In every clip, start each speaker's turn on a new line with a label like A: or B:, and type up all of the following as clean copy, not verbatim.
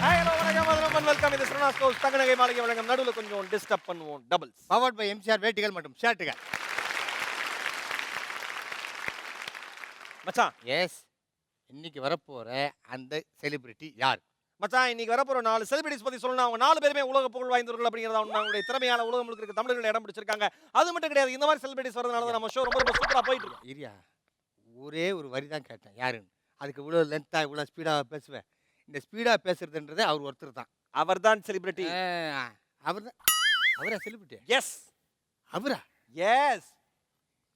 A: Hi hello வணக்கம் மதுரம் welcome. இது சரணா ஸ்கூல் தங்கநகை மாளிகை வழங்கம். நடுவில் கொஞ்சம் டிஸ்டர்ப் பண்ணுவோம். டபுள்ஸ்
B: பவர்ட் பை எம்ஜிஆர் வேட்டிகள் மற்றும் ஷர்ட்டுகள்.
A: மச்சான்.
B: எஸ், இன்னைக்கு வரப்போற அந்த செலிபிரிட்டி யார்?
A: மச்சான், இன்னைக்கு வரப்போற 4 செலிபிரிட்டிஸ் பத்தி சொல்லணும். அவங்க 4 பேருமே உலக புகழ் வாய்ந்தவர்கள் அப்படிங்கிறத அவங்களுடைய திறமையான உலகம் முழுக்க இருக்க தமிழர்கள் இடம் பிடிச்சிருக்காங்க. அது மட்டும் கிடையாது, இந்த மாதிரி செலிபிரிட்டிஸ் வரதுனால தான் நம்ம ஷோ ரொம்ப ரொம்ப சூப்பரா போயிட்டு இருக்கு.
B: இரியா, ஒரே ஒரு வரி தான் கேட்டேன், யாருன்னு. அதுக்கு இவ்வளோ லென்த்தாக இவ்வளோ ஸ்பீடாக பேசுவேன். இந்த ஸ்பீடாக பேசுறதுன்றது அவர் ஒருத்தர் தான்.
A: அவர்தான் செலிபிரிட்டி.
B: அவர் தான். அவரா செலிபிரிட்டி?
A: எஸ்.
B: அவரா?
A: எஸ்.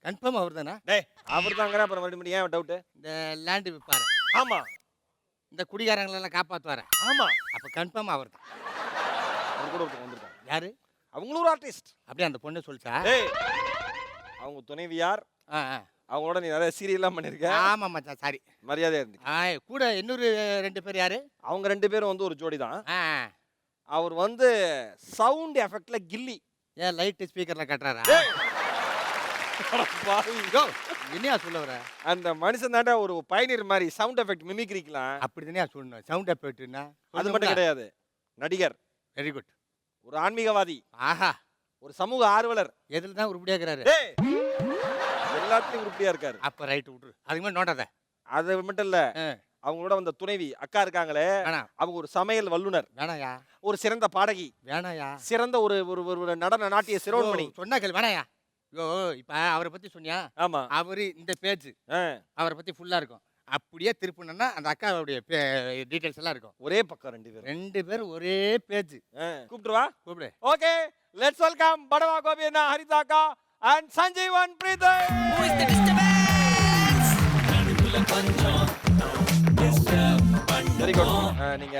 B: கன்ஃபார்ம் அவர் தானா?
A: டேய், அவர்தாங்கற. அப்புறம் மறுபடியும் ஏன் டவுட்?
B: இந்த லேண்டு விற்பாரு.
A: ஆமா.
B: இந்த குடிகாரங்களெல்லாம் காப்பாற்றுவார.
A: ஆமா.
B: அப்போ கன்ஃபார்ம் அவர் தான்.
A: அவர் கூட ஒருத்தர் வந்திருக்காங்க.
B: யாரு?
A: அவங்களும் ஒரு ஆர்டிஸ்ட்.
B: அப்படியே அந்த பொண்ணு சொல்லிச்சா?
A: டேய், அவங்க துணைவியார். அவங்களோட நீ நிறைய சீரியல்லாம் பண்ணிருக்க.
B: ஆமா மச்சான், சாரி.
A: மரியாதையா இருந்து.
B: கூட இன்னொரு 2 பேர் யாரு?
A: அவங்க 2 பேரும் வந்து ஒரு ஜோடி தான். அவர் வந்து சவுண்ட் எஃபெக்ட்ல கில்லி.
B: ஏன் லைட் ஸ்பீக்கர்ல கட்டுறாரா? என்னையா சொல்ல வர?
A: அந்த மனுஷன் தாண்டா ஒரு பயனீர் மாதிரி சவுண்ட் எஃபெக்ட் மிமிக்ரிக்கலாம்.
B: அப்படிதானே சொல்லணும். சவுண்ட் எஃபெக்ட்னா
A: அது மட்டும் கிடையாது. நடிகர்.
B: Very good.
A: ஒரு ஆன்மீகவாதி.
B: ஆஹா.
A: ஒரு சமூக ஆர்வலர்.
B: எதுல தான் உருப்படியா இருக்காரு?
A: எல்லாத்துலயும் உருப்படியா இருக்காரு.
B: அப்ப ரைட் விட்டுரு. அதுக்கு மேல நோட்டாத. அது
A: மட்டும் இல்ல, அவங்களோட வந்த துணைவி அக்கா இருக்காங்களே, அவங்க ஒரு சமையல் வல்லுனர்.
B: வேணாயா.
A: ஒரு சிறந்த பாடகி. வேணாயா. சிறந்த ஒரு நடன நாட்டிய சிரோன்மணி.
B: சொன்னாக்கள் வேணாயா. யோ, இப்ப அவரை பத்தி சொன்னியா?
A: ஆமா.
B: அவரு இந்த பேஜ் அவரை பத்தி ஃபுல்லா இருக்கும். அப்படியே திருப்பினா அந்த அக்காவுடைய டீடைல்ஸ் எல்லாம் இருக்கும்.
A: ஒரே பக்கம் 2 பேர்
B: ஒரே பேஜ்.
A: கூப்பிடுவா.
B: கூப்பிடு.
A: ஓகே, லெட்ஸ் வெல்கம் படவா கோபி அண்ணா, ஹரிதா அக்கா and Sanjeevan Preethi.
C: Who is the disturbance?
A: Very good. நீங்க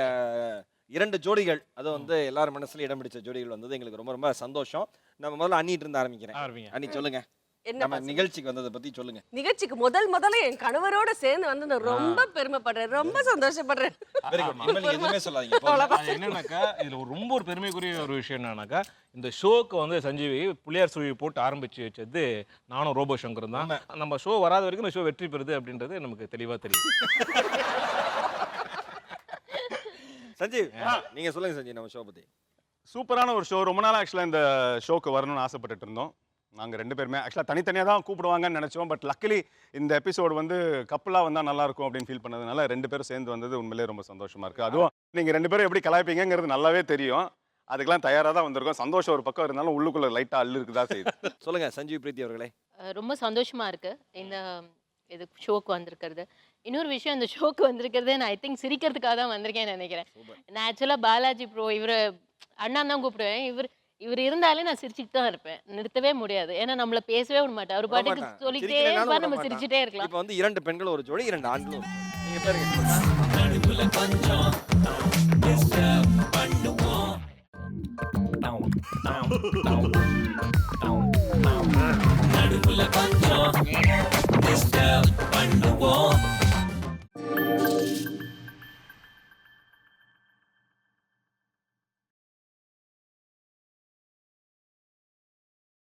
A: 2 ஜோடிகள், அது வந்து எல்லாரும் மனசுல இடம் பிடிச்ச ஜோடிகள் வந்தது எங்களுக்கு ரொம்ப ரொம்ப சந்தோஷம். நம்ம முதல்ல அண்ணிட்டு இருந்து ஆரம்பிக்கிறேன். அண்ணி சொல்லுங்க, நம்ம நிகழ்ச்சிக்கு வந்ததை பத்தி சொல்லுங்க.
C: நிகழ்ச்சிக்கு முதல்ல என் கணவரோட சேர்ந்து வந்து நான் ரொம்ப பெருமைப்படுறேன், ரொம்ப சந்தோஷப்படுறேன்.
A: Very good. நீங்க எதுவுமே சொல்லாதீங்க.
D: என்னன்னாக்கா இதுல ரொம்ப ஒரு பெருமைக்குரிய ஒரு விஷயம் என்னன்னாக்கா, இந்த ஷோக்கு வந்து சஞ்சீவி புள்ளியார் சுழி போட்டு ஆரம்பிச்சு வச்சது நானும் ரோபோ சங்கரும் தான். நம்ம ஷோ வராத வரைக்கும் இந்த ஷோ வெற்றி பெறுது அப்படின்றது நமக்கு தெளிவா தெரியும்.
A: சஞ்சீவ், நீங்க சொல்லுங்க சஞ்சீவ், நம்ம ஷோ பத்தி.
E: சூப்பரான ஒரு ஷோ. ரொம்ப நாள் ஆக்சுவலாக இந்த ஷோக்கு வரணும்னு ஆசைப்பட்டுட்டு இருந்தோம். நாங்கள் 2 பேருமே ஆக்சுவலாக தனித்தனியாக தான் கூப்பிடுவாங்கன்னு நினச்சோம். பட் லக்கிலி இந்த எபிசோடு வந்து கப்பலாக வந்தால் நல்லாயிருக்கும் அப்படின்னு ஃபீல் பண்ணதுனால 2 பேரும் சேர்ந்து வந்தது உண்மையிலேயே ரொம்ப சந்தோஷமாக இருக்குது. அதுவும் நீங்கள் 2 பேரும் எப்படி கலாய்ப்பீங்கிறது நல்லாவே தெரியும். அதுக்கெல்லாம் தயாராக தான் வந்திருக்கோம். சந்தோஷம் ஒரு பக்கம் இருந்தாலும் உள்ளுக்குள்ளே லைட்டாக அள்ளு இருக்குதா செய்யுது.
A: சொல்லுங்கள் சஞ்சீவ் பிரீத்தி அவர்களே.
F: ரொம்ப சந்தோஷமாக இருக்குது இந்த இது ஷோக்கு வந்திருக்கிறது. இன்னொரு விஷயம், இந்த ஷோக்கு வந்திருக்கிறது நான் ஐ திங்க் சிரிக்கிறதுக்காக தான் வந்திருக்கேன்னு நினைக்கிறேன். நான் ஆக்சுவலாக பாலாஜி ப்ரோ இவர் அண்ணா தான் கூப்பிடுவேன். இவர் இருந்தாலே நான் சிரிச்சுட்டு தான் இருப்பேன், நிறுத்தவே முடியாது. ஏன்னா நம்மள பேசவே விட மாட்டேன். அவர் பாட்டுக்கு சொல்லிட்டே இருப்பார், நம்ம சிரிச்சுட்டே இருக்கலாம்.
A: இப்போ வந்து 2 பெண்கள் ஒரு ஜோடி, 2 ஆண்கள் ஒரு ஜோடி. நீங்க பாருங்க. நடுவுல கொஞ்சம்